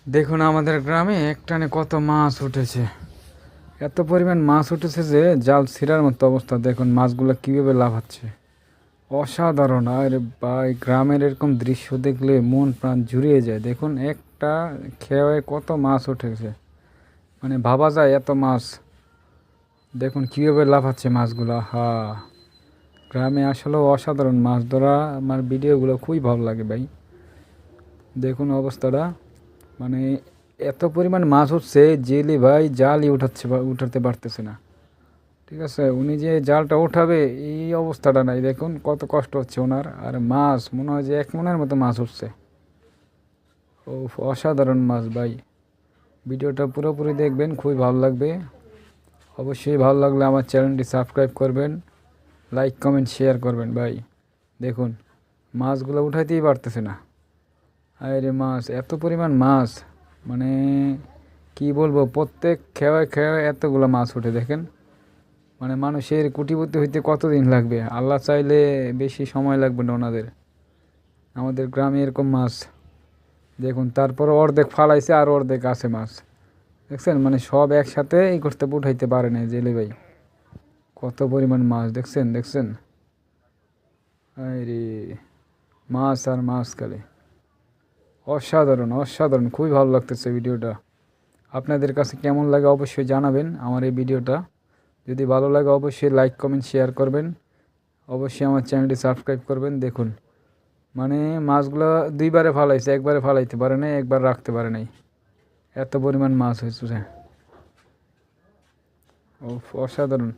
দেখুন আমাদের গ্রামে একটানে কত মাছ উঠেছে। এত পরিমাণ মাছ উঠেছে যে জাল ছিঁড়ার মতো অবস্থা। দেখুন মাছগুলো কীভাবে লাফাচ্ছে, অসাধারণ। আর ভাই গ্রামের এরকম দৃশ্য দেখলে মন প্রাণ জুড়িয়ে যায়। দেখুন একটা খেয়ে কত মাছ উঠেছে, মানে ভাবা যায় এত মাছ। দেখুন কীভাবে লাফাচ্ছে মাছগুলো। গ্রামে আসলে অসাধারণ মাছ ধরা। আমার ভিডিওগুলো খুবই ভালো লাগে ভাই। দেখুন অবস্থাটা, মানে এত পরিমাণ মাছ উঠছে, জেলে ভাই জালই উঠাতে পারতেছে না। ঠিক আছে, উনি যে জালটা উঠাবে এই অবস্থাটা নাই। দেখুন কত কষ্ট হচ্ছে ওনার। আর মাছ মনে হয় যে 1 মনের মতো মাছ উঠছে। ও, অসাধারণ মাছ ভাই। ভিডিওটা পুরোপুরি দেখবেন, খুবই ভালো লাগবে। অবশ্যই ভালো লাগলে আমার চ্যানেলটি সাবস্ক্রাইব করবেন, লাইক কমেন্ট শেয়ার করবেন ভাই। দেখুন মাছগুলো উঠাইতেই পারতেছে না। আরে মাছ, এত পরিমাণ মাছ, মানে কি বলবো, প্রত্যেক খেওয়ায় খেওয়ায় এতগুলো মাছ উঠে। দেখেন মানে মানুষের কোটিপতি হইতে কতদিন লাগবে, আল্লাহ চাইলে বেশি সময় লাগবে না ওনাদের। আমাদের গ্রামে এরকম মাছ দেখুন, তারপর অর্ধেক ফালাইছে আর অর্ধেক আছে মাছ। দেখছেন, মানে সব একসাথে এই করতে উঠাইতে পারে না জেলে ভাই। কত পরিমাণ মাছ দেখছেন দেখছেন। আরে মাছ আর মাছ খালি, অসাধারণ অসাধারণ। খুবই ভালো লাগতেছে ভিডিওটা। আপনাদের কাছে কেমন লাগে অবশ্যই জানাবেন আমার এই ভিডিওটা। যদি ভালো লাগে অবশ্যই লাইক কমেন্ট শেয়ার করবেন, অবশ্যই আমার চ্যানেলটি সাবস্ক্রাইব করবেন। দেখুন মানে মাছগুলো দুইবারে ফালাইছে, একবারে ফালাইতে পারে নাই, একবার রাখতে পারে নাই, এত পরিমাণ মাছ হয়েছে। ও, অসাধারণ।